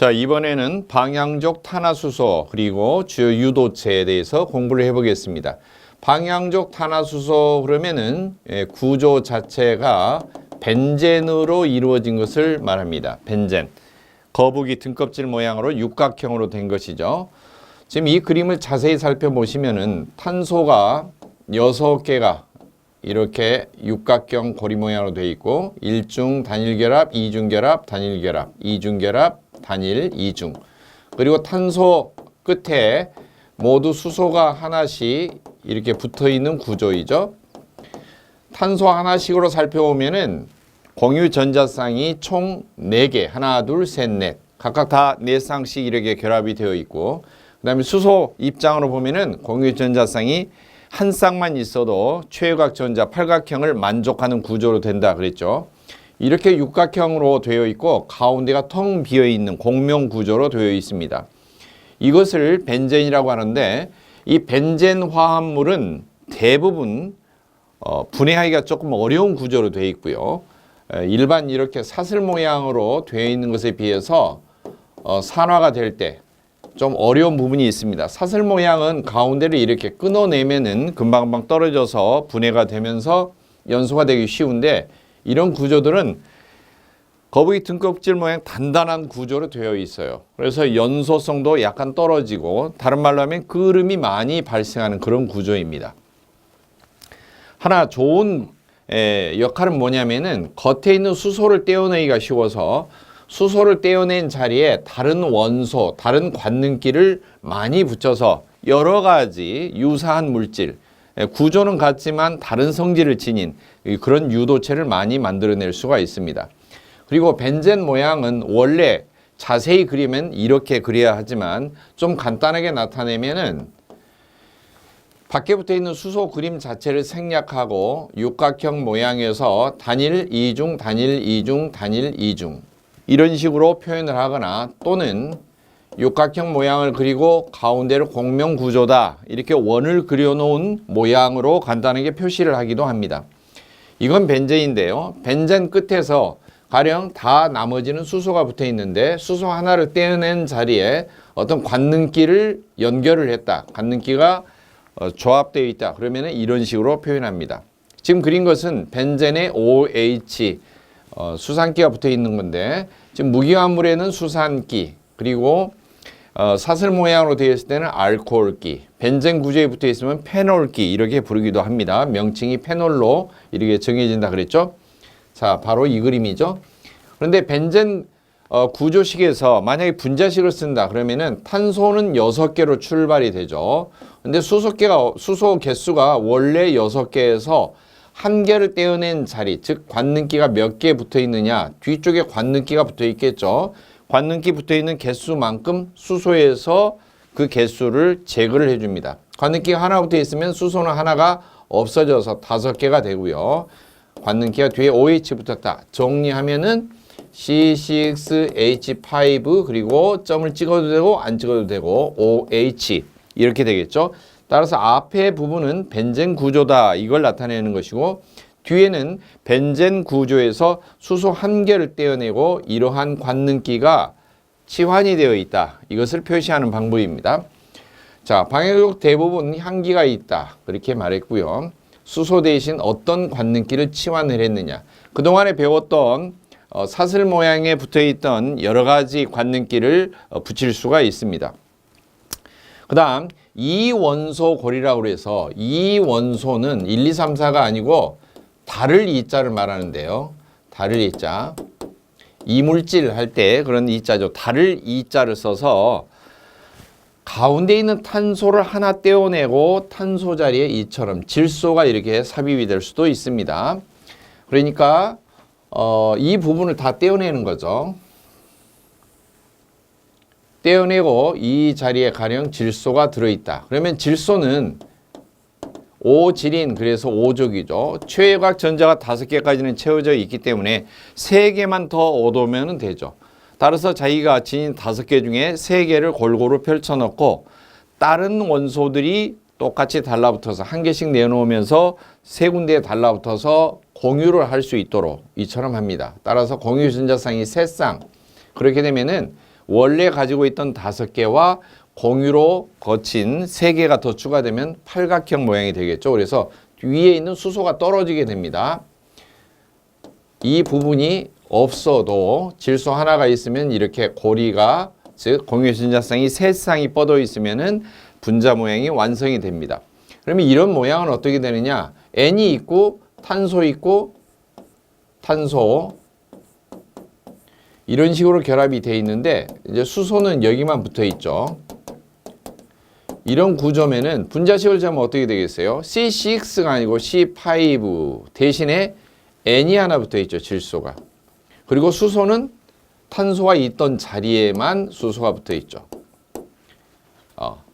자, 이번에는 방향족 탄화수소 그리고 주요 유도체에 대해서 공부를 해보겠습니다. 방향족 탄화수소 그러면은 구조 자체가 벤젠으로 이루어진 것을 말합니다. 벤젠. 거북이 등껍질 모양으로 육각형으로 된 것이죠. 지금 이 그림을 자세히 살펴보시면은 탄소가 6개가 이렇게 육각형 고리 모양으로 되어 있고 1중 단일결합, 2중 결합, 단일결합, 2중 결합, 단일, 2중. 그리고 탄소 끝에 모두 수소가 하나씩 이렇게 붙어 있는 구조이죠. 탄소 하나씩으로 살펴보면은 공유 전자쌍이 총 4개, 하나, 둘, 셋, 넷. 각각 다 4쌍씩 이렇게 결합이 되어 있고, 그 다음에 수소 입장으로 보면은 공유 전자쌍이 한 쌍만 있어도 최유각 전자 팔각형을 만족하는 구조로 된다 그랬죠. 이렇게 육각형으로 되어 있고 가운데가 텅 비어 있는 공명 구조로 되어 있습니다. 이것을 벤젠이라고 하는데 이 벤젠 화합물은 대부분 분해하기가 조금 어려운 구조로 되어 있고요. 일반 이렇게 사슬 모양으로 되어 있는 것에 비해서 산화가 될 때 좀 어려운 부분이 있습니다. 사슬 모양은 가운데를 이렇게 끊어내면은 금방금방 떨어져서 분해가 되면서 연소가 되기 쉬운데 이런 구조들은 거북이 등껍질 모양 단단한 구조로 되어 있어요. 그래서 연소성도 약간 떨어지고 다른 말로 하면 끄름이 많이 발생하는 그런 구조입니다. 하나 좋은 역할은 뭐냐면은 겉에 있는 수소를 떼어내기가 쉬워서 수소를 떼어낸 자리에 다른 원소, 다른 관능기를 많이 붙여서 여러 가지 유사한 물질, 구조는 같지만 다른 성질을 지닌 그런 유도체를 많이 만들어낼 수가 있습니다. 그리고 벤젠 모양은 원래 자세히 그리면 이렇게 그려야 하지만 좀 간단하게 나타내면은 밖에 붙어 있는 수소 그림 자체를 생략하고 육각형 모양에서 단일 2중, 단일 2중, 단일 2중 이런 식으로 표현을 하거나 또는 육각형 모양을 그리고 가운데를 공명 구조다 이렇게 원을 그려놓은 모양으로 간단하게 표시를 하기도 합니다. 이건 벤젠인데요. 벤젠 끝에서 가령 다 나머지는 수소가 붙어 있는데 수소 하나를 떼어낸 자리에 어떤 관능기를 연결을 했다. 관능기가 조합되어 있다. 그러면 이런 식으로 표현합니다. 지금 그린 것은 벤젠의 OH 수산기가 붙어 있는 건데 지금 무기화물에는 수산기 그리고 사슬 모양으로 되어 있을 때는 알코올기, 벤젠 구조에 붙어 있으면 페놀기 이렇게 부르기도 합니다. 명칭이 페놀로 이렇게 정해진다 그랬죠. 자, 바로 이 그림이죠. 그런데 벤젠 구조식에서 만약에 분자식을 쓴다 그러면은 탄소는 6개로 출발이 되죠. 근데 수소 개수가 원래 6개에서 1개를 떼어낸 자리, 즉 관능기가 몇 개 붙어 있느냐, 뒤쪽에 관능기가 붙어 있겠죠. 관능기 붙어 있는 개수만큼 수소에서 그 개수를 제거를 해줍니다. 관능기가 하나 붙어 있으면 수소는 하나가 없어져서 5개가 되고요. 관능기가 뒤에 OH 붙었다. 정리하면은 C6H5 그리고 점을 찍어도 되고 안 찍어도 되고 OH 이렇게 되겠죠. 따라서 앞에 부분은 벤젠 구조다 이걸 나타내는 것이고 뒤에는 벤젠 구조에서 수소 1개를 떼어내고 이러한 관능기가 치환이 되어 있다. 이것을 표시하는 방법입니다. 자, 방향족 대부분 향기가 있다. 그렇게 말했고요. 수소 대신 어떤 관능기를 치환을 했느냐. 그동안에 배웠던 사슬 모양에 붙어있던 여러 가지 관능기를 붙일 수가 있습니다. 그 다음 이원소 고리라고 해서 이 원소는 1, 2, 3, 4가 아니고 달을 이자를 말하는데요. 달을 이자. 이물질 할 때 그런 이자죠. 달을 이자를 써서 가운데 있는 탄소를 하나 떼어내고 탄소 자리에 이처럼 질소가 이렇게 삽입이 될 수도 있습니다. 그러니까 이 부분을 다 떼어내는 거죠. 떼어내고 이 자리에 가령 질소가 들어있다. 그러면 질소는 5질인 그래서 5족이죠. 최유각 전자가 5개까지는 채워져 있기 때문에 3개만 더 얻으면 되죠. 따라서 자기가 지닌 5개 중에 3개를 골고루 펼쳐놓고 다른 원소들이 똑같이 달라붙어서 1개씩 내놓으면서 3군데에 달라붙어서 공유를 할 수 있도록 이처럼 합니다. 따라서 공유 전자쌍이 3쌍. 그렇게 되면은 원래 가지고 있던 5개와 공유로 거친 3개가 더 추가되면 팔각형 모양이 되겠죠. 그래서 위에 있는 수소가 떨어지게 됩니다. 이 부분이 없어도 질소 하나가 있으면 이렇게 고리가, 즉 공유분자쌍이 3쌍이 뻗어 있으면은 분자 모양이 완성이 됩니다. 그러면 이런 모양은 어떻게 되느냐? N이 있고 탄소 있고 탄소 이런 식으로 결합이 되어 있는데 이제 수소는 여기만 붙어 있죠. 이런 구조면은 분자식을 잡으면 어떻게 되겠어요? C6가 아니고 C5 대신에 N이 하나 붙어 있죠. 질소가. 그리고 수소는 탄소가 있던 자리에만 수소가 붙어 있죠.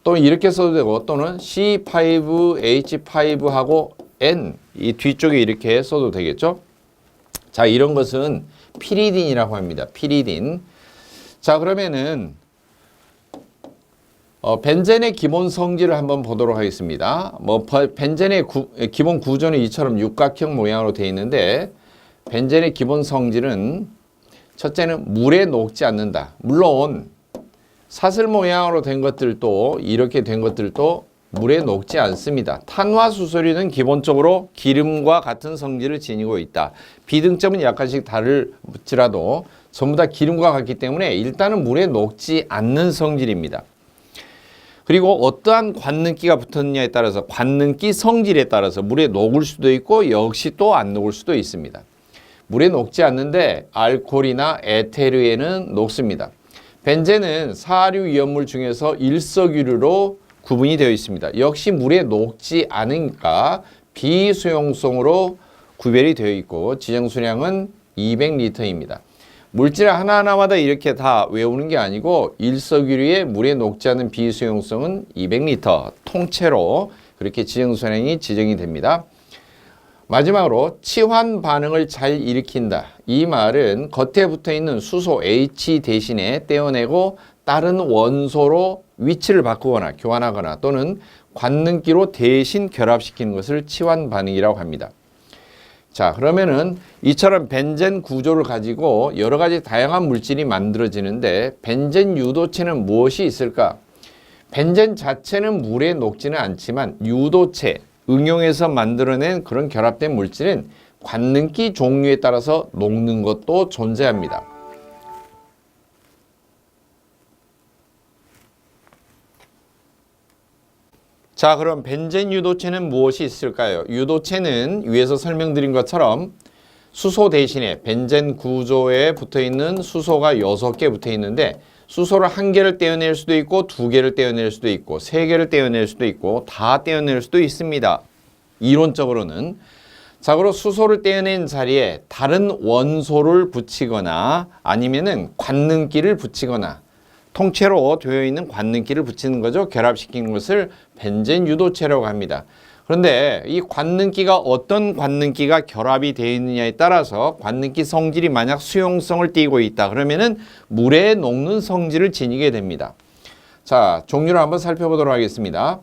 또는 이렇게 써도 되고 또는 C5H5하고 N 이 뒤쪽에 이렇게 써도 되겠죠. 자, 이런 것은 피리딘이라고 합니다. 피리딘. 자, 그러면은 벤젠의 기본 성질을 한번 보도록 하겠습니다. 벤젠의 기본 구조는 이처럼 육각형 모양으로 되어 있는데 벤젠의 기본 성질은 첫째는 물에 녹지 않는다. 물론 사슬 모양으로 된 것들도 이렇게 된 것들도 물에 녹지 않습니다. 탄화수소류는 기본적으로 기름과 같은 성질을 지니고 있다. 비등점은 약간씩 다를지라도 전부 다 기름과 같기 때문에 일단은 물에 녹지 않는 성질입니다. 그리고 어떠한 관능기가 붙었느냐에 따라서 관능기 성질에 따라서 물에 녹을 수도 있고 역시 또 안 녹을 수도 있습니다. 물에 녹지 않는데 알코올이나 에테르에는 녹습니다. 벤젠은 사류 위험물 중에서 일석유류로 구분이 되어 있습니다. 역시 물에 녹지 않으니까 비수용성으로 구별이 되어 있고 지정수량은 200리터입니다. 물질 하나하나마다 이렇게 다 외우는 게 아니고 일석유류의 물에 녹지 않은 비수용성은 200리터 통째로 그렇게 지정수량이 지정이 됩니다. 마지막으로 치환 반응을 잘 일으킨다. 이 말은 겉에 붙어 있는 수소 H 대신에 떼어내고 다른 원소로 위치를 바꾸거나 교환하거나 또는 관능기로 대신 결합시키는 것을 치환 반응이라고 합니다. 자, 그러면은 이처럼 벤젠 구조를 가지고 여러 가지 다양한 물질이 만들어지는데 벤젠 유도체는 무엇이 있을까? 벤젠 자체는 물에 녹지는 않지만 유도체, 응용해서 만들어낸 그런 결합된 물질은 관능기 종류에 따라서 녹는 것도 존재합니다. 자, 그럼 벤젠 유도체는 무엇이 있을까요? 유도체는 위에서 설명드린 것처럼 수소 대신에 벤젠 구조에 붙어있는 수소가 6개 붙어있는데 수소를 1개를 떼어낼 수도 있고 2개를 떼어낼 수도 있고 3개를 떼어낼 수도 있고 다 떼어낼 수도 있습니다. 이론적으로는. 자, 그리고 수소를 떼어낸 자리에 다른 원소를 붙이거나 아니면은 관능기를 붙이거나 통째로 되어 있는 관능기를 붙이는 거죠. 결합시키는 것을 벤젠 유도체라고 합니다. 그런데 이 관능기가 어떤 관능기가 결합이 되어 있느냐에 따라서 관능기 성질이 만약 수용성을 띠고 있다. 그러면은 물에 녹는 성질을 지니게 됩니다. 자, 종류를 한번 살펴보도록 하겠습니다.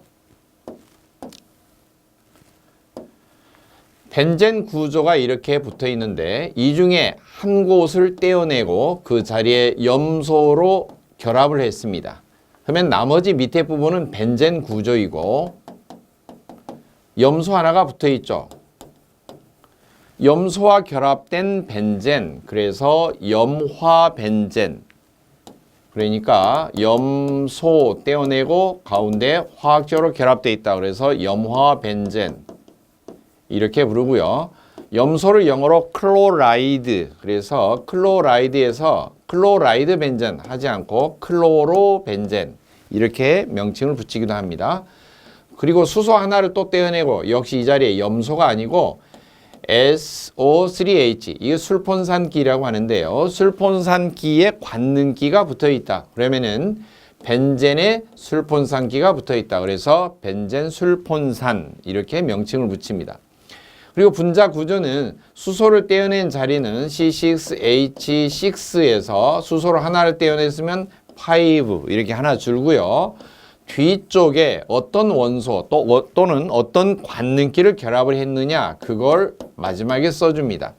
벤젠 구조가 이렇게 붙어 있는데 이 중에 한 곳을 떼어내고 그 자리에 염소로 결합을 했습니다. 그러면 나머지 밑에 부분은 벤젠 구조이고 염소 하나가 붙어 있죠. 염소와 결합된 벤젠, 그래서 염화벤젠. 그러니까 염소 떼어내고 가운데 화학적으로 결합되어 있다. 그래서 염화벤젠 이렇게 부르고요. 염소를 영어로 클로라이드, 그래서 클로라이드에서 클로라이드 벤젠 하지 않고 클로로 벤젠 이렇게 명칭을 붙이기도 합니다. 그리고 수소 하나를 또 떼어내고 역시 이 자리에 염소가 아니고 SO3H, 이게 술폰산기라고 하는데요. 술폰산기에 관능기가 붙어 있다. 그러면은 벤젠에 술폰산기가 붙어 있다. 그래서 벤젠 술폰산 이렇게 명칭을 붙입니다. 그리고 분자 구조는 수소를 떼어낸 자리는 C6H6에서 수소를 하나를 떼어냈으면 5 이렇게 하나 줄고요. 뒤쪽에 어떤 원소 또는 어떤 관능기를 결합을 했느냐 그걸 마지막에 써줍니다.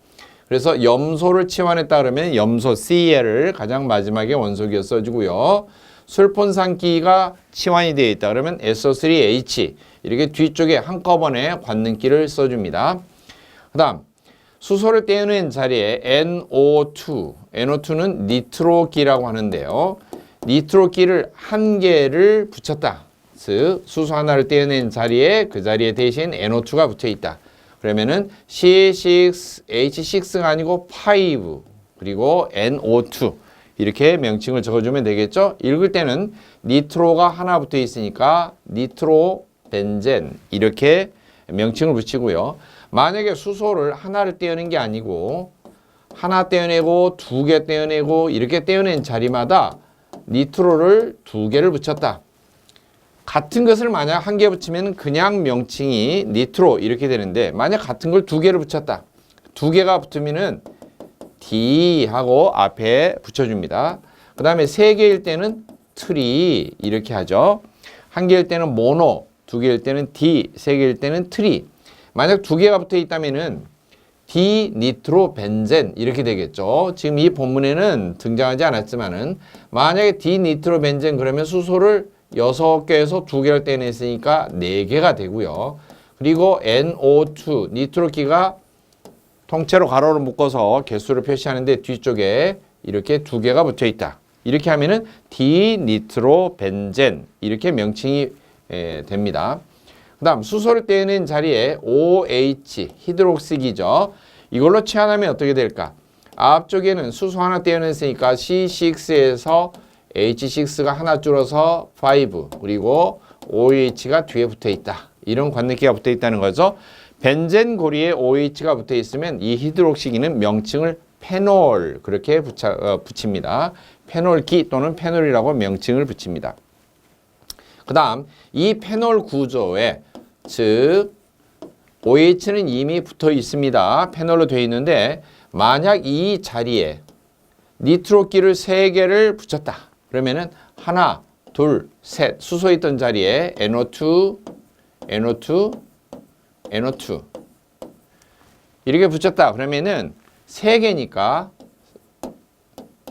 그래서 염소를 치환했다 그러면 염소 Cel을 가장 마지막에 원소기로 써주고요. 술폰산기가 치환이 되어 있다 그러면 SO3H 이렇게 뒤쪽에 한꺼번에 관능기를 써줍니다. 그 다음 수소를 떼어낸 자리에 NO2, NO2는 니트로기라고 하는데요. 니트로기를 한 개를 붙였다. 즉 수소 하나를 떼어낸 자리에 그 자리에 대신 NO2가 붙어 있다. 그러면은 C6H6가 아니고 5 그리고 NO2 이렇게 명칭을 적어주면 되겠죠. 읽을 때는 니트로가 하나 붙어 있으니까 니트로 벤젠 이렇게 명칭을 붙이고요. 만약에 수소를 하나를 떼어낸 게 아니고 하나 떼어내고 두 개 떼어내고 이렇게 떼어낸 자리마다 니트로를 두 개를 붙였다. 같은 것을 만약 한 개 붙이면 그냥 명칭이 니트로 이렇게 되는데 만약 같은 걸 두 개를 붙였다. 두 개가 붙으면은 D 하고 앞에 붙여줍니다. 그 다음에 세 개일 때는 트리 이렇게 하죠. 한 개일 때는 모노, 두 개일 때는 D, 세 개일 때는 트리. 만약 두 개가 붙어 있다면은 디니트로벤젠 이렇게 되겠죠. 지금 이 본문에는 등장하지 않았지만은 만약에 디니트로벤젠 그러면 수소를 6개에서 2개를 떼냈으니까 4개가 되고요. 그리고 NO2 니트로기가 통째로 가로로 묶어서 개수를 표시하는데 뒤쪽에 이렇게 2개가 붙어 있다. 이렇게 하면은 디니트로벤젠 이렇게 명칭이 됩니다. 그 다음 수소를 떼낸 자리에 OH 히드록시기죠. 이걸로 치환하면 어떻게 될까? 앞쪽에는 수소 하나 떼어냈으니까 C6에서 H6가 하나 줄어서 5 그리고 OH가 뒤에 붙어 있다. 이런 관능기가 붙어 있다는 거죠. 벤젠 고리에 OH가 붙어 있으면 이 히드록시기는 명칭을 페놀 그렇게 붙입니다. 페놀기 또는 페놀이라고 명칭을 붙입니다. 그 다음 이 페놀 구조에 즉 OH는 이미 붙어 있습니다. 페놀로 되어 있는데 만약 이 자리에 니트로기를 3개를 붙였다. 그러면은 하나, 둘, 셋 수소 있던 자리에 NO2, NO2, NO2 이렇게 붙였다. 그러면은 3개니까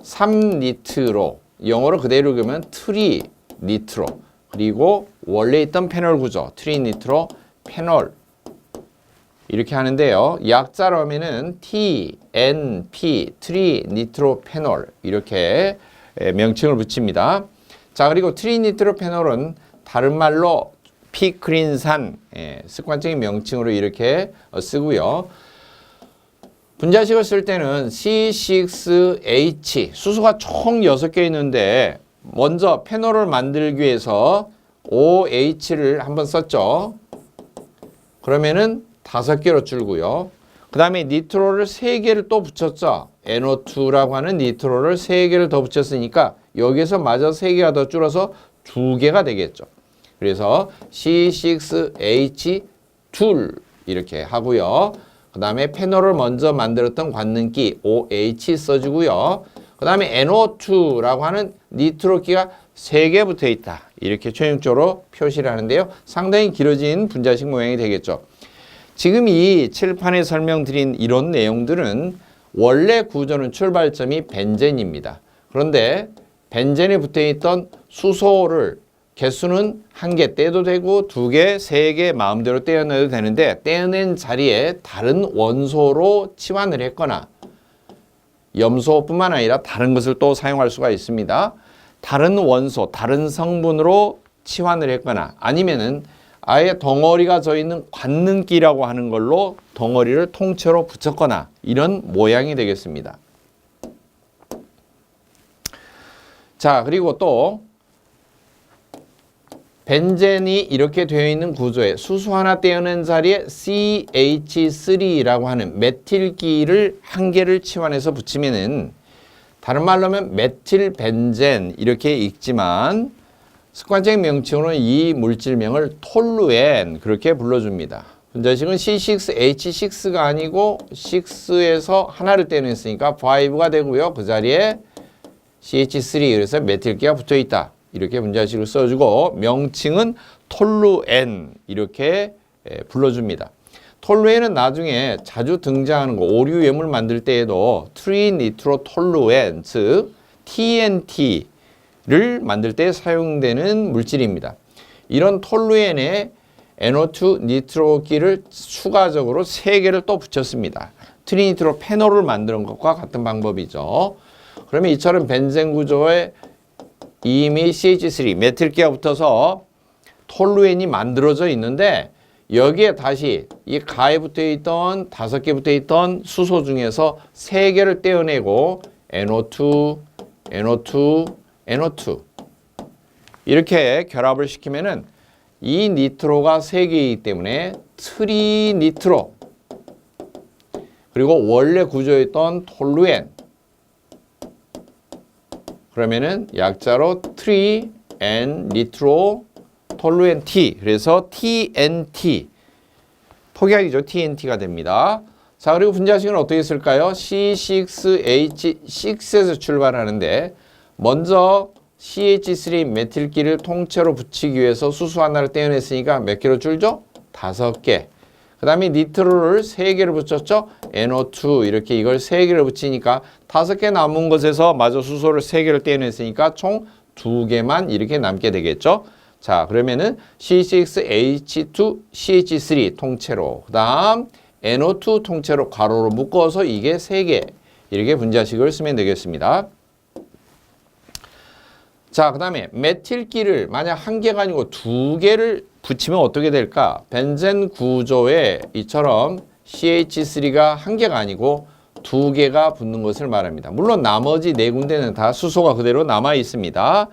3니트로 영어로 그대로 읽으면 트리니트로 그리고 원래 있던 페놀 구조 트리니트로 페놀 이렇게 하는데요. 약자로 하면은 TNP 트리니트로페놀 이렇게 명칭을 붙입니다. 자 그리고 트리니트로페놀은 다른 말로 피크린산 습관적인 명칭으로 이렇게 쓰고요. 분자식을 쓸 때는 C6H 수소가 총 6개 있는데 먼저 페놀을 만들기 위해서 OH를 한번 썼죠. 그러면은 5개로 줄고요. 그 다음에 니트로를 3개를 또 붙였죠. NO2라고 하는 니트로를 3개를 더 붙였으니까 여기에서 마저 3개가 더 줄어서 2개가 되겠죠. 그래서 C6H2 이렇게 하고요. 그 다음에 페놀을 먼저 만들었던 관능기 OH 써주고요. 그 다음에 NO2라고 하는 니트로기가 3개 붙어 있다. 이렇게 최종적으로 표시를 하는데요. 상당히 길어진 분자식 모양이 되겠죠. 지금 이 칠판에 설명드린 이런 내용들은 원래 구조는 출발점이 벤젠입니다. 그런데 벤젠에 붙어 있던 수소를 개수는 1개 떼도 되고 2개, 3개 마음대로 떼어내도 되는데 떼어낸 자리에 다른 원소로 치환을 했거나 염소뿐만 아니라 다른 것을 또 사용할 수가 있습니다. 다른 원소, 다른 성분으로 치환을 했거나 아니면은 아예 덩어리가 져 있는 관능기라고 하는 걸로 덩어리를 통째로 붙였거나 이런 모양이 되겠습니다. 자, 그리고 또 벤젠이 이렇게 되어 있는 구조에 수소 하나 떼어낸 자리에 CH3라고 하는 메틸기를 1개를 치환해서 붙이면은 다른 말로 하면 메틸벤젠 이렇게 읽지만 습관적인 명칭으로는 이 물질명을 톨루엔 그렇게 불러줍니다. 분자식은 C6H6가 아니고 6에서 하나를 떼냈으니까 5가 되고요. 그 자리에 CH3 그래서 메틸기가 붙어 있다. 이렇게 분자식을 써주고 명칭은 톨루엔 이렇게 불러줍니다. 톨루엔은 나중에 자주 등장하는 거, 오류 예물 만들 때에도 트리니트로톨루엔, 즉 TNT를 만들 때 사용되는 물질입니다. 이런 톨루엔에 NO2 니트로기를 추가적으로 3개를 또 붙였습니다. 트리니트로 페놀을 만드는 것과 같은 방법이죠. 그러면 이처럼 벤젠 구조에 이미 CH3 메틸기가 붙어서 톨루엔이 만들어져 있는데 여기에 다시 이 가에 붙어 있던 5개 붙어 있던 수소 중에서 3개를 떼어내고 NO2, NO2, NO2 이렇게 결합을 시키면은 이 니트로가 3개이기 때문에 트리니트로 그리고 원래 구조였던 톨루엔 그러면은 약자로 트리 앤 니트로 톨루엔 T 그래서 TNT 폭약이죠. TNT가 됩니다. 자 그리고 분자식은 어떻게 쓸까요? C6H6에서 출발하는데 먼저 CH3 메틸기를 통째로 붙이기 위해서 수소 하나를 떼어냈으니까 몇 개로 줄죠? 5개. 그 다음에 니트로를 3개를 붙였죠? NO2 이렇게 이걸 3개를 붙이니까 5개 남은 것에서 마저 수소를 3개를 떼어냈으니까 총 2개만 이렇게 남게 되겠죠? 자 그러면은 C6H2CH3 통째로 그 다음 NO2 통째로 괄호로 묶어서 이게 3개 이렇게 분자식을 쓰면 되겠습니다. 자, 그 다음에 메틸기를 만약 1개가 아니고 2개를 붙이면 어떻게 될까? 벤젠 구조에 이처럼 CH3가 1개가 아니고 2개가 붙는 것을 말합니다. 물론 나머지 4군데는 다 수소가 그대로 남아 있습니다.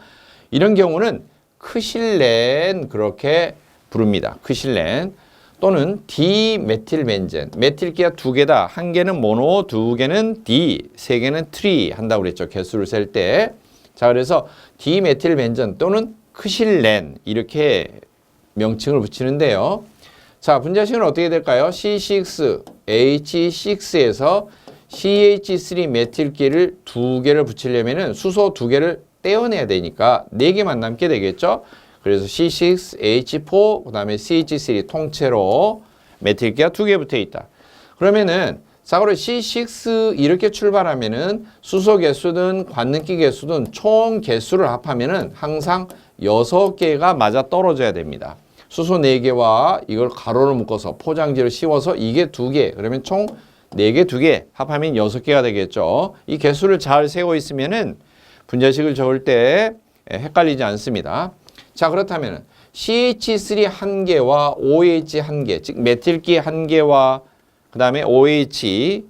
이런 경우는 크실렌 그렇게 부릅니다. 크실렌 또는 디메틸벤젠. 메틸기가 2개다. 1개는 모노, 2개는 디, 3개는 트리 한다고 그랬죠. 개수를 셀 때. 자, 그래서 디메틸벤전 또는 크실렌 이렇게 명칭을 붙이는데요. 자, 분자식은 어떻게 될까요? C6H6에서 CH3 메틸기를 2개를 붙이려면은 수소 2개를 떼어내야 되니까 4개만 남게 되겠죠? 그래서 C6H4 그다음에 CH3 통째로 메틸기가 2개 붙어 있다. 그러면은 자고로 C6 이렇게 출발하면은 수소 개수든 관능기 개수든 총 개수를 합하면은 항상 6개가 맞아 떨어져야 됩니다. 수소 4개와 이걸 가로로 묶어서 포장지를 씌워서 이게 2개. 그러면 총 4개, 2개 합하면 6개가 되겠죠. 이 개수를 잘 세고 있으면은 분자식을 적을 때 헷갈리지 않습니다. 자, 그렇다면은 CH3 1개와 OH 1개, 즉 메틸기 1개와 그 다음에 OH,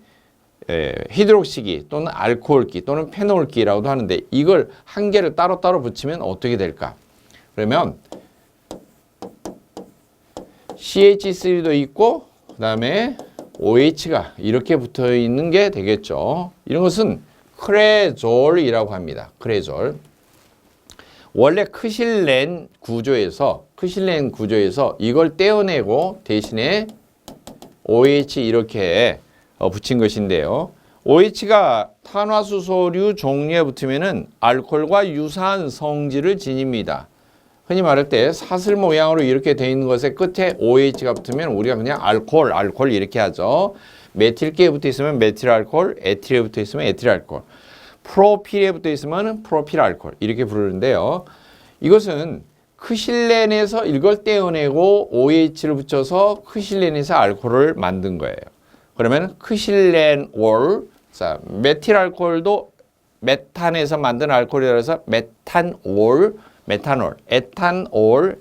히드록시기 또는 알코올기 또는 페놀기라고도 하는데 이걸 1개를 따로따로 붙이면 어떻게 될까? 그러면 CH3도 있고 그 다음에 OH가 이렇게 붙어 있는 게 되겠죠. 이런 것은 크레졸이라고 합니다. 크레졸. 원래 크실렌 구조에서 이걸 떼어내고 대신에 OH 이렇게 붙인 것인데요. OH가 탄화수소류 종류에 붙으면은 알코올과 유사한 성질을 지닙니다. 흔히 말할 때 사슬 모양으로 이렇게 되어 있는 것에 끝에 OH가 붙으면 우리가 그냥 알코올 이렇게 하죠. 메틸기에 붙어 있으면 메틸알코올, 에틸에 붙어 있으면 에틸알코올, 프로필에 붙어 있으면 프로필알코올 이렇게 부르는데요. 이것은 크실렌에서 이걸 떼어내고 OH를 붙여서 크실렌에서 알코올을 만든 거예요. 그러면 크실렌올, 자, 메틸알코올도 메탄에서 만든 알코올이라 해서 메탄올, 에탄올,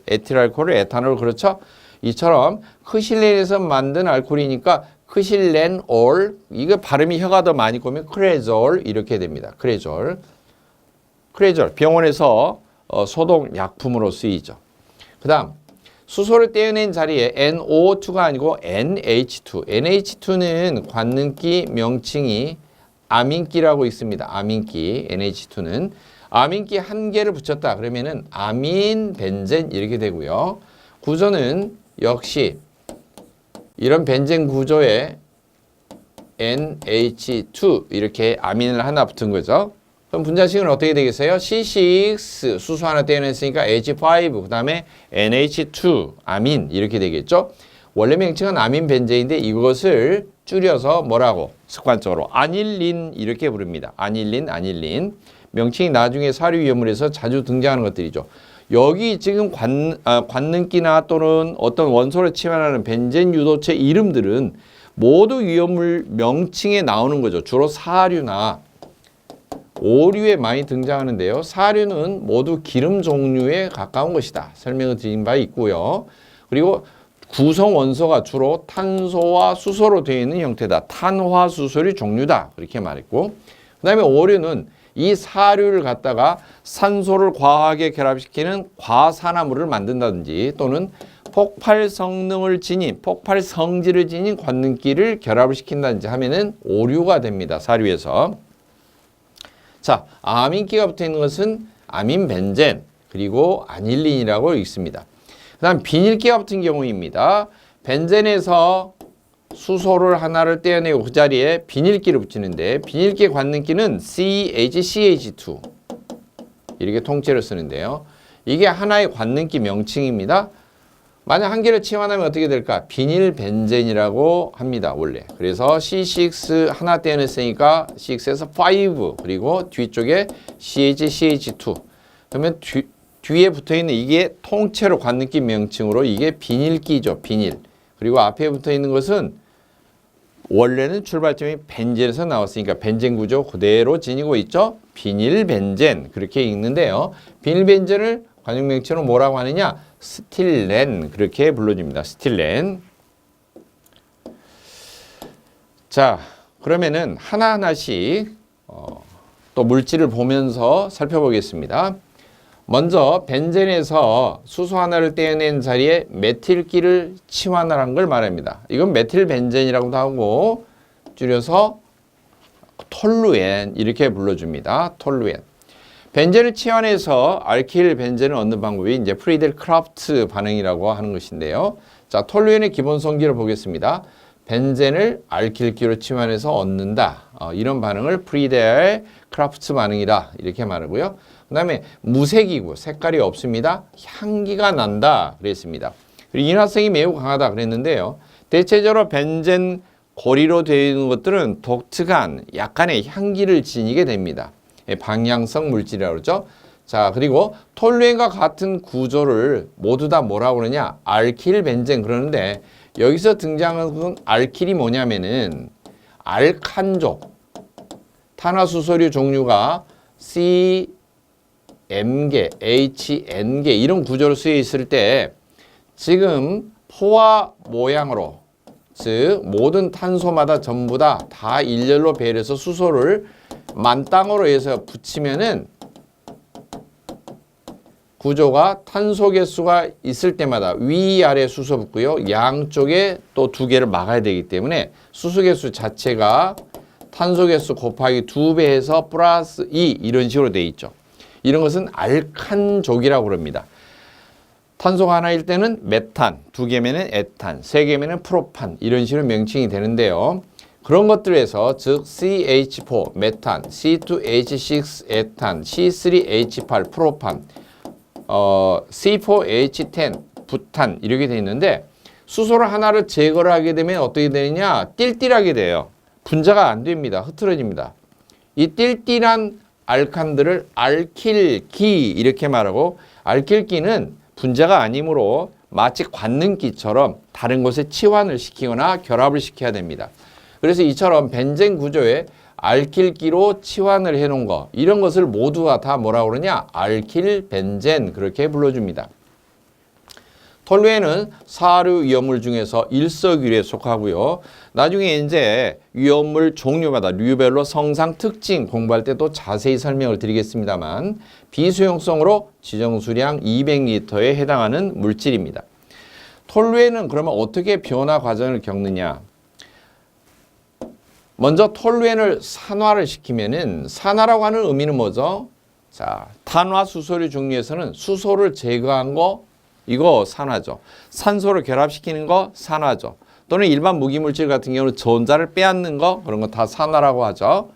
에틸알코올, 에탄올 그렇죠? 이처럼 크실렌에서 만든 알코올이니까 크실렌올, 이거 발음이 혀가 더 많이 꼬면 크레졸 이렇게 됩니다. 크레졸 병원에서 소독 약품으로 쓰이죠. 그 다음 수소를 떼어낸 자리에 NO2가 아니고 NH2. NH2는 관능기 명칭이 아민기라고 있습니다. 아민기 NH2는 아민기 1개를 붙였다. 그러면은 아민 벤젠 이렇게 되고요. 구조는 역시 이런 벤젠 구조에 NH2 이렇게 아민을 하나 붙은 거죠. 그럼 분자식은 어떻게 되겠어요? C6 수소 하나 떼어냈으니까 H5 그 다음에 NH2 아민 이렇게 되겠죠. 원래 명칭은 아민 벤젠인데 이것을 줄여서 뭐라고 습관적으로 아닐린 이렇게 부릅니다. 아닐린. 명칭이 나중에 사료 위험물에서 자주 등장하는 것들이죠. 여기 지금 관능기나 또는 어떤 원소를 치환하는 벤젠 유도체 이름들은 모두 위험물 명칭에 나오는 거죠. 주로 사료나 오류에 많이 등장하는데요. 사료는 모두 기름 종류에 가까운 것이다. 설명을 드린 바 있고요. 그리고 구성 원소가 주로 탄소와 수소로 되어 있는 형태다. 탄화수소의 종류다. 그렇게 말했고, 그 다음에 오류는 이 사료를 갖다가 산소를 과하게 결합시키는 과산화물을 만든다든지 또는 폭발 성질을 지닌 관능기를 결합을 시킨다든지 하면은 오류가 됩니다. 사료에서. 자, 아민기가 붙어 있는 것은 아민 벤젠 그리고 아닐린이라고 읽습니다. 그 다음 비닐기가 붙은 경우입니다. 벤젠에서 수소를 하나를 떼어내고 그 자리에 비닐기를 붙이는데 비닐기의 관능기는 CHCH2 이렇게 통째로 쓰는데요. 이게 하나의 관능기 명칭입니다. 만약 한 개를 치환하면 어떻게 될까? 비닐벤젠이라고 합니다. 원래. 그래서 C6 하나 떼어냈으니까 6에서 5 그리고 뒤쪽에 CHCH2 그러면 뒤에 붙어있는 이게 통째로 관능기 명칭으로 이게 비닐기죠. 비닐. 그리고 앞에 붙어있는 것은 원래는 출발점이 벤젠에서 나왔으니까 벤젠 구조 그대로 지니고 있죠. 비닐벤젠 그렇게 읽는데요. 비닐벤젠을 관용명칭으로 뭐라고 하느냐? 스틸렌 그렇게 불러줍니다. 스틸렌. 자, 그러면은 하나하나씩 또 물질을 보면서 살펴보겠습니다. 먼저 벤젠에서 수소 하나를 떼어낸 자리에 메틸기를 치환을 한 걸 말합니다. 이건 메틸벤젠이라고도 하고 줄여서 톨루엔 이렇게 불러줍니다. 톨루엔. 벤젠을 치환해서 알킬 벤젠을 얻는 방법이 이제 프리델 크라프트 반응이라고 하는 것인데요. 자, 톨루엔의 기본 성질을 보겠습니다. 벤젠을 알킬기로 치환해서 얻는다. 이런 반응을 프리델 크라프트 반응이다. 이렇게 말하고요. 그 다음에 무색이고 색깔이 없습니다. 향기가 난다. 그랬습니다. 그리고 인화성이 매우 강하다. 그랬는데요. 대체적으로 벤젠 고리로 되어 있는 것들은 독특한 약간의 향기를 지니게 됩니다. 방향성 물질이라고 그러죠. 자, 그리고 톨루엔과 같은 구조를 모두 다 뭐라고 그러냐? 알킬 벤젠 그러는데 여기서 등장하는 알킬이 뭐냐면은 알칸족 탄화수소류 종류가 CM계, HN계 이런 구조로 쓰여 있을 때 지금 포화 모양으로 즉 모든 탄소마다 전부 다 일렬로 배열해서 수소를 만땅으로 해서 붙이면은 구조가 탄소 개수가 있을 때마다 위아래 수소 붙고요. 양쪽에 또 두 개를 막아야 되기 때문에 수소 개수 자체가 탄소 개수 곱하기 2배 해서 플러스 2 이런 식으로 되어 있죠. 이런 것은 알칸족이라고 그럽니다. 탄소가 하나일 때는 메탄, 2개면은 에탄, 3개면은 프로판 이런 식으로 명칭이 되는데요. 그런 것들에서 즉 CH4 메탄, C2H6 에탄, C3H8 프로판, C4H10 부탄 이렇게 되어 있는데 수소를 하나를 제거를 하게 되면 어떻게 되느냐? 띨띨하게 돼요. 분자가 안 됩니다. 흐트러집니다. 이 띨띨한 알칸들을 알킬기 이렇게 말하고 알킬기는 분자가 아니므로 마치 관능기처럼 다른 곳에 치환을 시키거나 결합을 시켜야 됩니다. 그래서 이처럼 벤젠 구조에 알킬기로 치환을 해놓은 거 이런 것을 모두가 다 뭐라고 그러냐? 알킬 벤젠 그렇게 불러줍니다. 톨루엔은 사료 위험물 중에서 일석유리에 속하고요. 나중에 이제 위험물 종류마다 류별로 성상 특징 공부할 때 또 자세히 설명을 드리겠습니다만 비수용성으로 지정 수량 200리터에 해당하는 물질입니다. 톨루엔은 그러면 어떻게 변화 과정을 겪느냐? 먼저 톨루엔을 산화를 시키면은 산화라고 하는 의미는 뭐죠? 자, 탄화수소류 종류에서는 수소를 제거한 거 이거 산화죠. 산소를 결합시키는 거 산화죠. 또는 일반 무기물질 같은 경우는 전자를 빼앗는 거 그런 거 다 산화라고 하죠.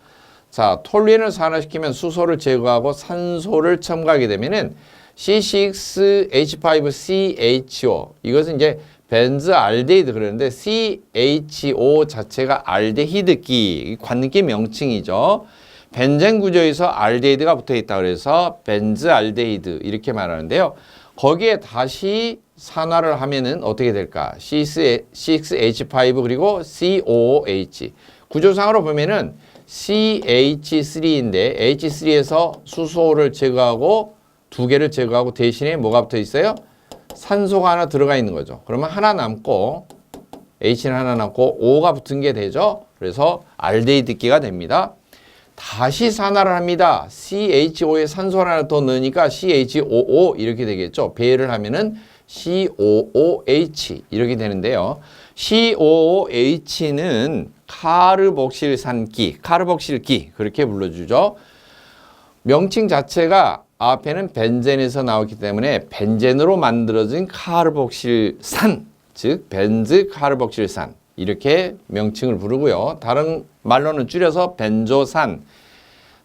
자, 톨루엔을 산화시키면 수소를 제거하고 산소를 첨가하게 되면은 C6H5CHO 이것은 이제 벤즈알데히드 그러는데 CHO 자체가 알데히드기 관계 명칭이죠. 벤젠 구조에서 알데히드가 붙어 있다 그래서 벤즈알데히드 이렇게 말하는데요. 거기에 다시 산화를 하면은 어떻게 될까? C6H5 그리고 COOH. 구조상으로 보면은 CH3인데 H3에서 수소를 제거하고 두 개를 제거하고 대신에 뭐가 붙어 있어요? 산소가 하나 들어가 있는 거죠. 그러면 하나 남고 H는 하나 남고 O가 붙은 게 되죠. 그래서 알데히드기가 됩니다. 다시 산화를 합니다. CHO에 산소를 하나 더 넣으니까 CHOO 이렇게 되겠죠. 배열을 하면은 COOH 이렇게 되는데요. COOH는 카르복실산기, 카르복실기 그렇게 불러주죠. 명칭 자체가 앞에는 벤젠에서 나왔기 때문에 벤젠으로 만들어진 카르복실산, 즉 벤즈 카르복실산 이렇게 명칭을 부르고요. 다른 말로는 줄여서 벤조산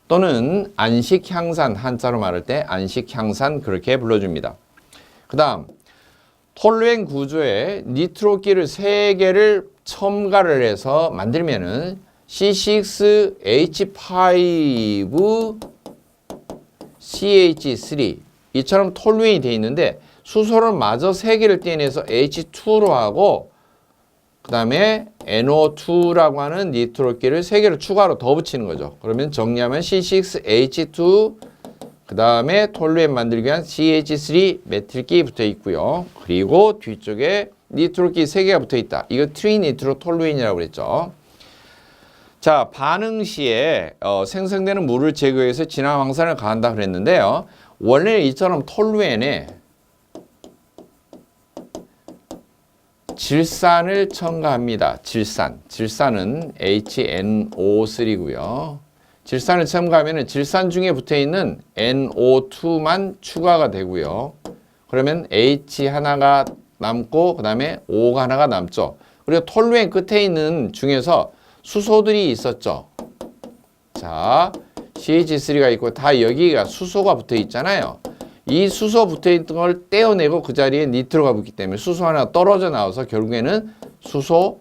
또는 안식향산, 한자로 말할 때 안식향산 그렇게 불러줍니다. 그 다음 톨루엔 구조에 니트로기를 3개를 첨가를 해서 만들면은 C6H5CH3 이처럼 톨루엔이 되어 있는데 수소를 마저 3개를 떼내서 H2로 하고 그 다음에 NO2라고 하는 니트로기를 3개를 추가로 더 붙이는 거죠. 그러면 정리하면 C6H2 그 다음에 톨루엔 만들기 위한 CH3 메틸기 붙어 있고요. 그리고 뒤쪽에 니트로기 3개가 붙어 있다. 이거 트리니트로톨루엔이라고 그랬죠. 자, 반응 시에 생성되는 물을 제거해서 진화 황산을 가한다 그랬는데요. 원래는 이처럼 톨루엔에 질산을 첨가합니다. 질산은 HNO3고요. 질산을 첨가하면 질산 중에 붙어있는 NO2만 추가가 되고요. 그러면 H 하나가 남고 그 다음에 O가 하나가 남죠. 그리고 톨루엔 끝에 있는 중에서 수소들이 있었죠. 자, CH3가 있고 다 여기가 수소가 붙어 있잖아요. 이 수소 붙어 있던 걸 떼어내고 그 자리에 니트로가 붙기 때문에 수소 하나 떨어져 나와서 결국에는 수소,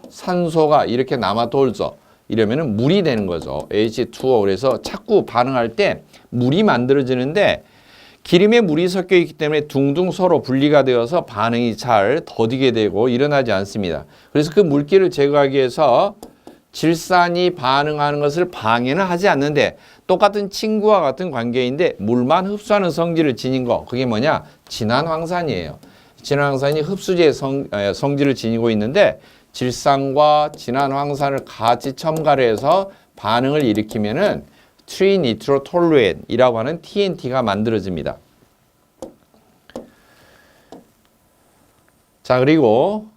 산소가 이렇게 남아 돌죠. 이러면은 물이 되는 거죠. H2O. 그래서 자꾸 반응할 때 물이 만들어지는데 기름에 물이 섞여 있기 때문에 둥둥 서로 분리가 되어서 반응이 잘 더디게 되고 일어나지 않습니다. 그래서 그 물기를 제거하기 위해서 질산이 반응하는 것을 방해는 하지 않는데 똑같은 친구와 같은 관계인데 물만 흡수하는 성질을 지닌 거. 그게 뭐냐? 진한 황산이에요. 진한 황산이 흡수제의 성질을 지니고 있는데 질산과 진한 황산을 같이 첨가를 해서 반응을 일으키면은 트리니트로톨루엔이라고 하는 TNT가 만들어집니다. 자, 그리고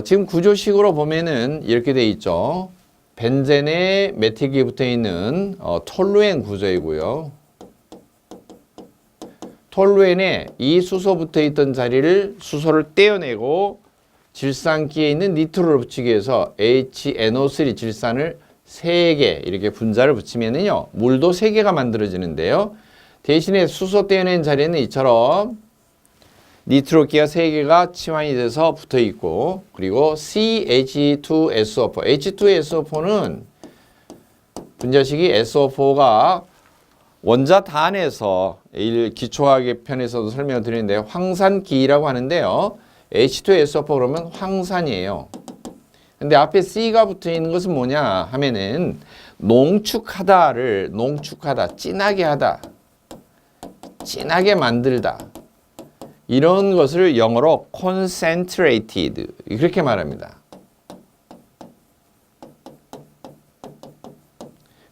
지금 구조식으로 보면은 이렇게 돼 있죠. 벤젠에 메틸기 붙어 있는 톨루엔 구조이고요. 톨루엔에 이 수소 붙어 있던 자리를 수소를 떼어내고 질산기에 있는 니트로를 붙이기 위해서 HNO3 질산을 3개 이렇게 분자를 붙이면은요 물도 3개가 만들어지는데요. 대신에 수소 떼어낸 자리에는 이처럼 니트로기가 3개가 치환이 돼서 붙어 있고 그리고 CH2SO4 H2SO4는 분자식이 SO4가 원자단에서 기초화학의 편에서도 설명을 드리는데 황산기라고 하는데요. H2SO4 그러면 황산이에요. 근데 앞에 C가 붙어 있는 것은 뭐냐 하면은 농축하다, 진하게 하다, 진하게 만들다 이런 것을 영어로 concentrated 이렇게 말합니다.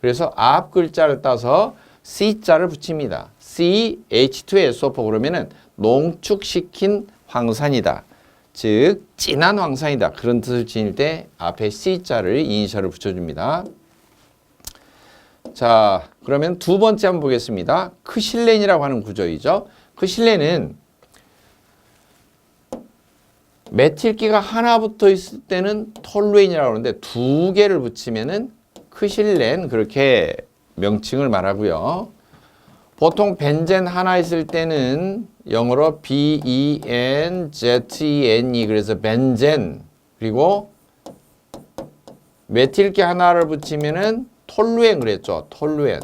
그래서 앞 글자를 따서 C자를 붙입니다. CH2SO4 그러면은 농축시킨 황산이다. 즉 진한 황산이다. 그런 뜻을 지닐 때 앞에 C자를 이니셜을 붙여줍니다. 자, 그러면 두 번째 한번 보겠습니다. 크실렌이라고 하는 구조이죠. 크실렌은 메틸기가 하나 붙어 있을 때는 톨루엔이라고 하는데 2개를 붙이면은 크실렌 그렇게 명칭을 말하고요. 보통 벤젠 하나 있을 때는 영어로 B-E-N-Z-E-N-E 그래서 벤젠. 그리고 메틸기 하나를 붙이면은 톨루엔 그랬죠. 톨루엔.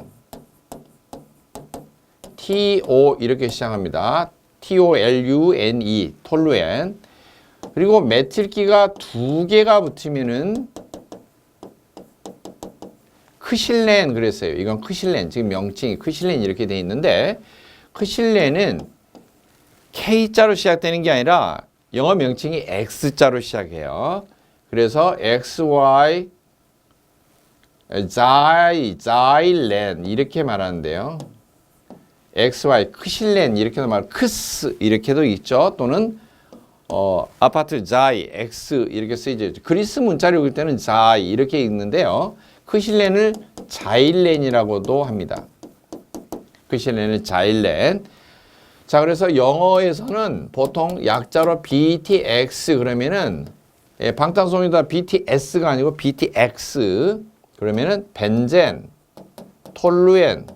T-O 이렇게 시작합니다. T-O-L-U-N-E 톨루엔. 그리고 메틸기가 두 개가 붙으면은 크실렌 그랬어요. 이건 크실렌. 지금 명칭이 크실렌 이렇게 돼 있는데 크실렌은 K자로 시작되는 게 아니라 영어 명칭이 X자로 시작해요. 그래서 XY 자일렌 이렇게 말하는데요. XY 크실렌 이렇게도 말 크스 이렇게도 있죠. 또는 아파트 자이 X 이렇게 쓰이죠. 그리스 문자로 읽을 때는 자이 이렇게 읽는데요. 크실렌을 자일렌이라고도 합니다. 크실렌을 자일렌. 자, 그래서 영어에서는 보통 약자로 BTX 그러면은 방탄소년단 BTS가 아니고 BTX 그러면은 벤젠, 톨루엔,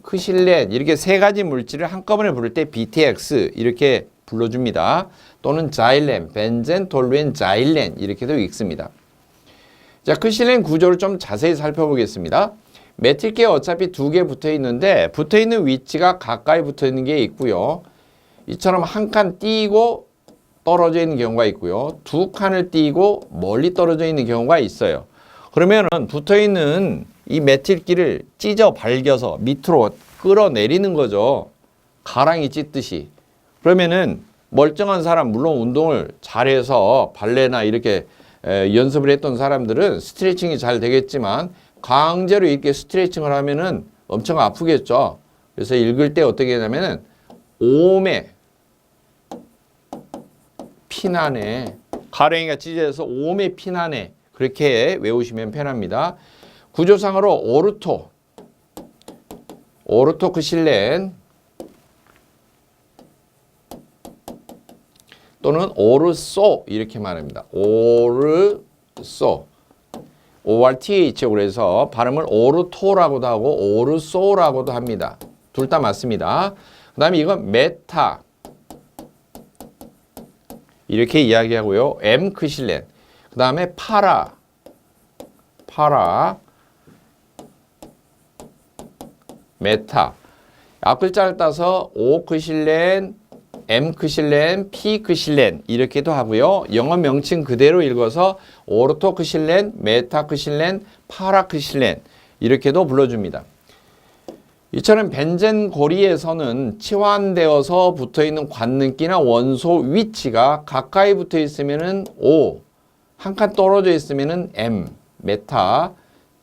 크실렌 이렇게 세 가지 물질을 한꺼번에 부를 때 BTX 이렇게 불러줍니다. 또는 자일렌, 벤젠, 톨루엔, 자일렌 이렇게도 읽습니다. 자, 크실렌 구조를 좀 자세히 살펴보겠습니다. 메틸기에 어차피 두 개 붙어 있는데 붙어 있는 위치가 가까이 붙어 있는 게 있고요. 이처럼 한 칸 띄고 떨어져 있는 경우가 있고요. 두 칸을 띄고 멀리 떨어져 있는 경우가 있어요. 그러면은 붙어 있는 이 메틸기를 찢어 발겨서 밑으로 끌어내리는 거죠. 가랑이 찢듯이. 그러면은 멀쩡한 사람, 물론 운동을 잘해서 발레나 이렇게 연습을 했던 사람들은 스트레칭이 잘 되겠지만 강제로 이렇게 스트레칭을 하면은 엄청 아프겠죠. 그래서 읽을 때 어떻게 하냐면은 오메 피나네 가랭이가 찢어져서 오메 피나네 그렇게 외우시면 편합니다. 구조상으로 오르토 크실렌 또는 오르소 이렇게 말합니다. 오르소 ORTH 그래서 발음을 오르토라고도 하고 오르소라고도 합니다. 둘 다 맞습니다. 그 다음에 이건 메타 이렇게 이야기하고요. M 크실렌 그 다음에 파라 메타 앞글자를 따서 O 크실렌 M 크실렌, P 크실렌 이렇게도 하고요. 영어 명칭 그대로 읽어서 오르토 크실렌, 메타 크실렌, 파라 크실렌 이렇게도 불러줍니다. 이처럼 벤젠 고리에서는 치환되어서 붙어있는 관능기나 원소 위치가 가까이 붙어 있으면은 O, 한 칸 떨어져 있으면은 M, 메타,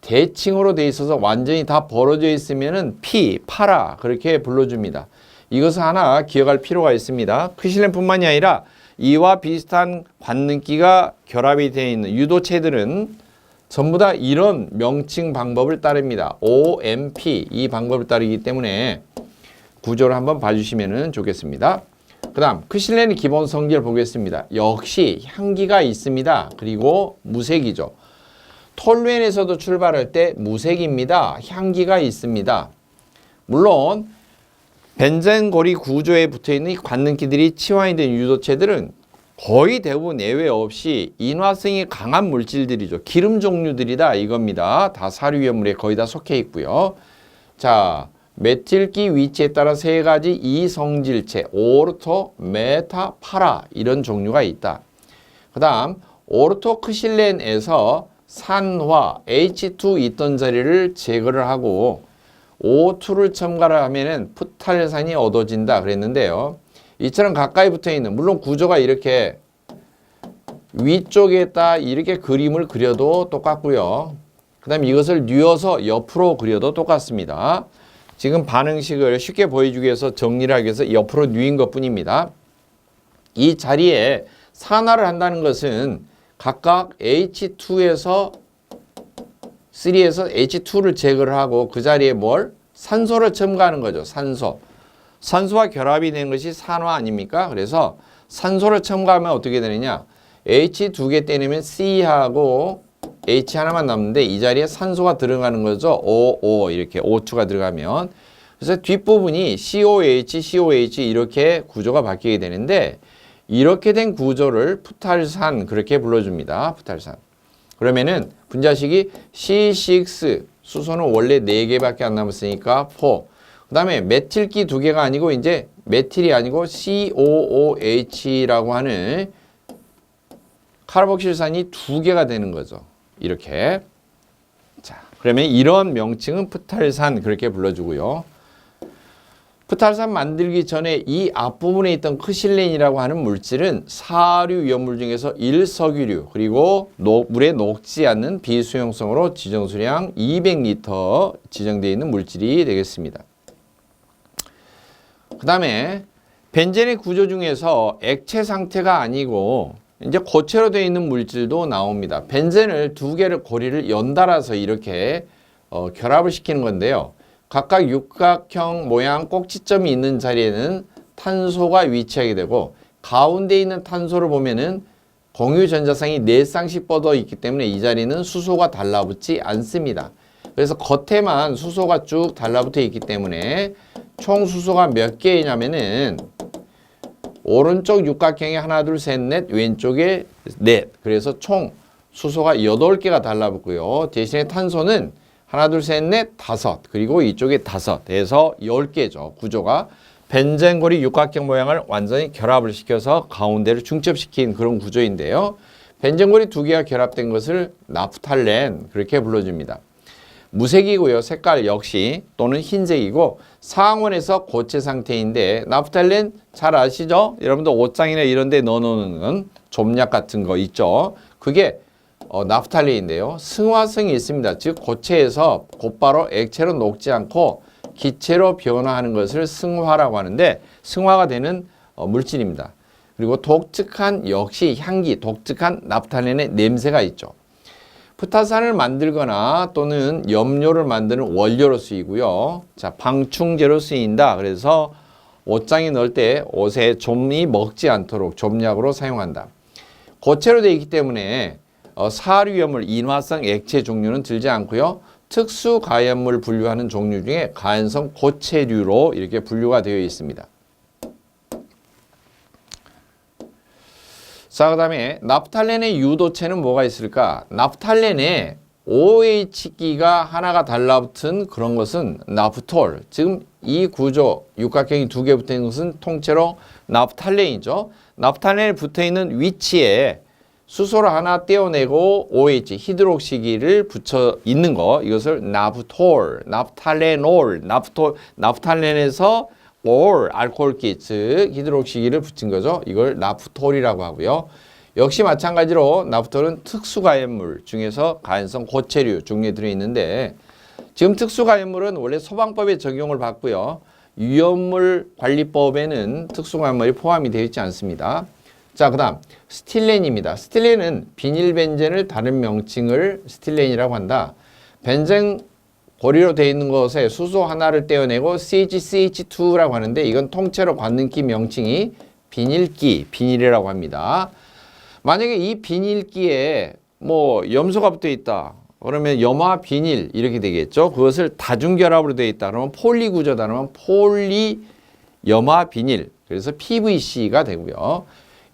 대칭으로 돼 있어서 완전히 다 벌어져 있으면은 P, 파라 그렇게 불러줍니다. 이것을 하나 기억할 필요가 있습니다. 크실렌뿐만이 아니라 이와 비슷한 관능기가 결합이 되어 있는 유도체들은 전부 다 이런 명칭 방법을 따릅니다. OMP 이 방법을 따르기 때문에 구조를 한번 봐주시면 좋겠습니다. 그 다음 크실렌의 기본 성질 보겠습니다. 역시 향기가 있습니다. 그리고 무색이죠. 톨루엔에서도 출발할 때 무색입니다. 향기가 있습니다. 물론 벤젠고리 구조에 붙어있는 관능기들이 치환이 된 유도체들은 거의 대부분 예외 없이 인화성이 강한 물질들이죠. 기름 종류들이다 이겁니다. 다 사료유연물에 거의 다 속해 있고요. 자, 메틸기 위치에 따라 세 가지 이성질체 오르토, 메타, 파라 이런 종류가 있다. 그 다음 오르토 크실렌에서 산화 H2 있던 자리를 제거를 하고 O2를 첨가를 하면은 푸탈산이 얻어진다 그랬는데요. 이처럼 가까이 붙어 있는 물론 구조가 이렇게 위쪽에다 이렇게 그림을 그려도 똑같고요. 그 다음에 이것을 뉘어서 옆으로 그려도 똑같습니다. 지금 반응식을 쉽게 보여주기 위해서 정리를 하기 위해서 옆으로 뉘인 것 뿐입니다. 이 자리에 산화를 한다는 것은 각각 H2에서 3에서 H2를 제거를 하고 그 자리에 뭘? 산소를 첨가하는 거죠. 산소와 결합이 된 것이 산화 아닙니까? 그래서 산소를 첨가하면 어떻게 되느냐? H 두 개 떼내면 C하고 H 하나만 남는데 이 자리에 산소가 들어가는 거죠. O 이렇게 O2가 들어가면. 그래서 뒷부분이 COH, COH 이렇게 구조가 바뀌게 되는데 이렇게 된 구조를 푸탈산 그렇게 불러줍니다. 푸탈산. 그러면은 분자식이 C6 수소는 원래 4개밖에 안 남았으니까 4. 그 다음에 메틸기 2개가 아니고 이제 메틸이 아니고 COOH라고 하는 카르복실산이 2개가 되는 거죠. 이렇게. 자, 그러면 이런 명칭은 푸탈산 그렇게 불러주고요. 푸탈산 만들기 전에 이 앞부분에 있던 크실렌이라고 하는 물질은 사류 위험물 중에서 1석유류 그리고 물에 녹지 않는 비수용성으로 지정수량 200리터 지정되어 있는 물질이 되겠습니다. 그 다음에 벤젠의 구조 중에서 액체 상태가 아니고 이제 고체로 되어 있는 물질도 나옵니다. 벤젠을 2개를 고리를 연달아서 이렇게 결합을 시키는 건데요. 각각 육각형 모양 꼭지점이 있는 자리에는 탄소가 위치하게 되고 가운데 있는 탄소를 보면은 공유 전자쌍이 4쌍씩 뻗어 있기 때문에 이 자리는 수소가 달라붙지 않습니다. 그래서 겉에만 수소가 쭉 달라붙어 있기 때문에 총 수소가 몇 개냐면은 오른쪽 육각형에 하나, 둘, 셋, 넷, 왼쪽에 넷. 그래서 총 수소가 8개가 달라붙고요. 대신에 탄소는 하나, 둘, 셋, 넷, 5. 그리고 이쪽에 5. 해서 10개죠. 구조가. 벤젠고리 육각형 모양을 완전히 결합을 시켜서 가운데를 중첩시킨 그런 구조인데요. 벤젠고리 2개가 결합된 것을 나프탈렌 그렇게 불러줍니다. 무색이고요. 색깔 역시 또는 흰색이고 상온에서 고체 상태인데 나프탈렌 잘 아시죠? 여러분들 옷장이나 이런 데 넣어놓는 좀약 같은 거 있죠? 그게 나프탈렌인데요. 승화성이 있습니다. 즉 고체에서 곧바로 액체로 녹지 않고 기체로 변화하는 것을 승화라고 하는데 승화가 되는 물질입니다. 그리고 독특한 역시 향기, 독특한 나프탈렌의 냄새가 있죠. 푸타산을 만들거나 또는 염료를 만드는 원료로 쓰이고요. 자, 방충제로 쓰인다. 그래서 옷장에 넣을 때 옷에 좀이 먹지 않도록 좀약으로 사용한다. 고체로 되어 있기 때문에 사류염물, 인화성 액체 종류는 들지 않고요. 특수 가연물 분류하는 종류 중에 가연성 고체류로 이렇게 분류가 되어 있습니다. 자, 그 다음에 나프탈렌의 유도체는 뭐가 있을까? 나프탈렌에 OH기가 하나가 달라붙은 그런 것은 나프톨. 지금 이 구조, 육각형이 2개 붙어 있는 것은 통째로 나프탈렌이죠. 나프탈렌에 붙어 있는 위치에 수소를 하나 떼어내고 OH, 히드록시기를 붙여 있는 거, 이것을 나프톨, 나프탈렌올, 나프탈렌에서 올, 알코올기, 즉 히드록시기를 붙인 거죠. 이걸 나프톨이라고 하고요. 역시 마찬가지로 나프톨은 특수가연물 중에서 가연성 고체류 종류에 들어있는데 지금 특수가연물은 원래 소방법에 적용을 받고요. 위험물 관리법에는 특수가연물이 포함이 되어 있지 않습니다. 자, 그 다음 스틸렌입니다. 스틸렌은 비닐벤젠을 다른 명칭을 스틸렌이라고 한다. 벤젠 고리로 되어 있는 것에 수소 하나를 떼어내고 CHCH2라고 하는데 이건 통째로 관능기 명칭이 비닐기, 비닐이라고 합니다. 만약에 이 비닐기에 뭐 염소가 붙어 있다. 그러면 염화 비닐 이렇게 되겠죠. 그것을 다중결합으로 되어 있다. 그러면 폴리 구조다. 그러면 폴리 염화 비닐. 그래서 PVC가 되고요.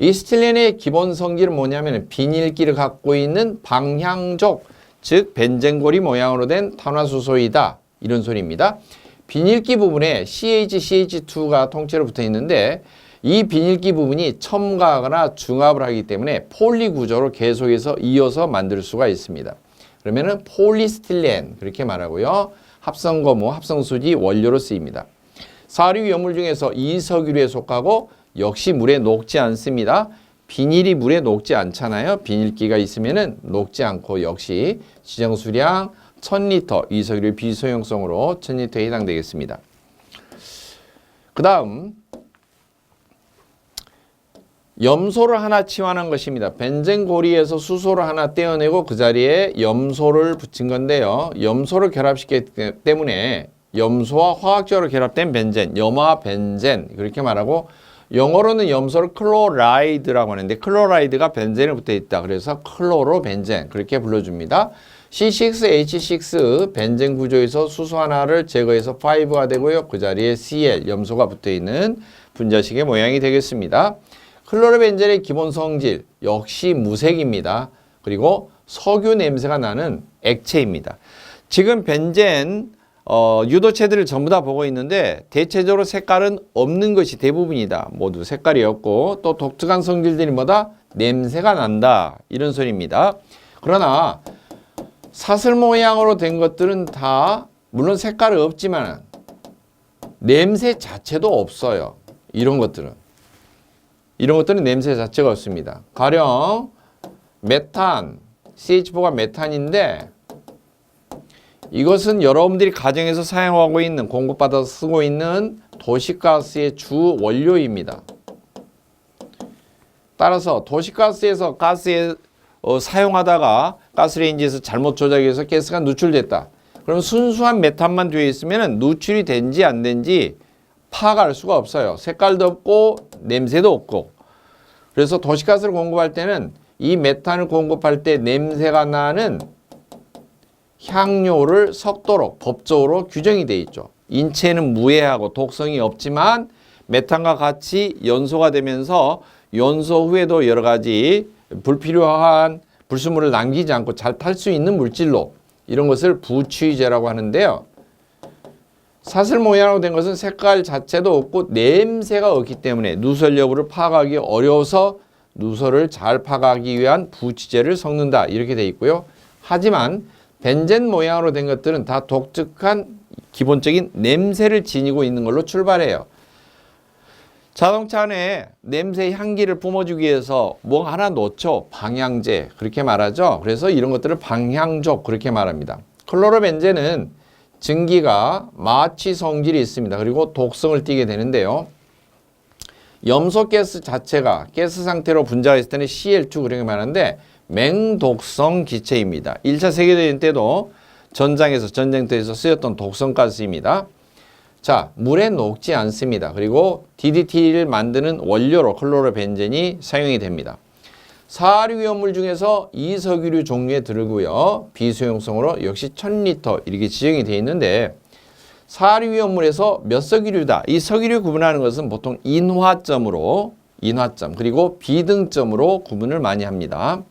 이 스틸렌의 기본 성질은 뭐냐면 비닐기를 갖고 있는 방향족, 즉 벤젠고리 모양으로 된 탄화수소이다. 이런 소리입니다. 비닐기 부분에 CH2가 통째로 붙어 있는데 이 비닐기 부분이 첨가하거나 중합을 하기 때문에 폴리 구조로 계속해서 이어서 만들 수가 있습니다. 그러면은 폴리스틸렌 그렇게 말하고요. 합성고무, 합성수지 원료로 쓰입니다. 사류 염물 중에서 이석유류에 속하고 역시 물에 녹지 않습니다. 비닐이 물에 녹지 않잖아요. 비닐기가 있으면은 녹지 않고 역시 지정수량 1000리터 이석유류 비소용성으로 1000리터에 해당되겠습니다. 그 다음 염소를 하나 치환한 것입니다. 벤젠고리에서 수소를 하나 떼어내고 그 자리에 염소를 붙인 건데요. 염소를 결합시켰기 때문에 염소와 화학적으로 결합된 벤젠, 염화 벤젠 그렇게 말하고 영어로는 염소를 클로라이드라고 하는데 클로라이드가 벤젠에 붙어 있다. 그래서 클로로 벤젠 그렇게 불러줍니다. C6H6 벤젠 구조에서 수소 하나를 제거해서 5가 되고요. 그 자리에 Cl 염소가 붙어 있는 분자식의 모양이 되겠습니다. 클로로벤젠의 기본 성질 역시 무색입니다. 그리고 석유 냄새가 나는 액체입니다. 지금 벤젠 유도체들을 전부 다 보고 있는데 대체적으로 색깔은 없는 것이 대부분이다. 모두 색깔이 없고 또 독특한 성질들이 뭐다? 냄새가 난다. 이런 소리입니다. 그러나 사슬 모양으로 된 것들은 다 물론 색깔은 없지만 냄새 자체도 없어요. 이런 것들은 냄새 자체가 없습니다. 가령 메탄, CH4가 메탄인데 이것은 여러분들이 가정에서 사용하고 있는 공급받아서 쓰고 있는 도시가스의 주 원료입니다. 따라서 도시가스에서 가스에 사용하다가 가스레인지에서 잘못 조작해서 가스가 누출됐다. 그럼 순수한 메탄만 되어 있으면 누출이 된지 안 된지 파악할 수가 없어요. 색깔도 없고 냄새도 없고. 그래서 도시가스를 공급할 때는 이 메탄을 공급할 때 냄새가 나는 향료를 섞도록 법적으로 규정이 되어 있죠. 인체에는 무해하고 독성이 없지만 메탄과 같이 연소가 되면서 연소 후에도 여러 가지 불필요한 불순물을 남기지 않고 잘 탈 수 있는 물질로 이런 것을 부취제라고 하는데요. 사슬 모양으로 된 것은 색깔 자체도 없고 냄새가 없기 때문에 누설 여부를 파악하기 어려워서 누설을 잘 파악하기 위한 부취제를 섞는다. 이렇게 되어 있고요. 하지만 벤젠 모양으로 된 것들은 다 독특한 기본적인 냄새를 지니고 있는 걸로 출발해요. 자동차 안에 냄새 향기를 뿜어주기 위해서 뭐 하나 넣죠. 방향제 그렇게 말하죠. 그래서 이런 것들을 방향족 그렇게 말합니다. 클로로벤젠은 증기가 마취 성질이 있습니다. 그리고 독성을 띠게 되는데요. 염소가스 자체가 가스 상태로 분자했을 때는 Cl2 그렇게 말하는데 맹독성 기체입니다. 1차 세계대전 때도 전쟁터에서 쓰였던 독성가스입니다. 자, 물에 녹지 않습니다. 그리고 DDT를 만드는 원료로 클로로벤젠이 사용이 됩니다. 사료위험물 중에서 이석유류 종류에 들고요. 비수용성으로 역시 1000리터 이렇게 지정이 되어 있는데 사료위험물에서 몇 석유류다. 이 석유류 구분하는 것은 보통 인화점으로 그리고 비등점으로 구분을 많이 합니다.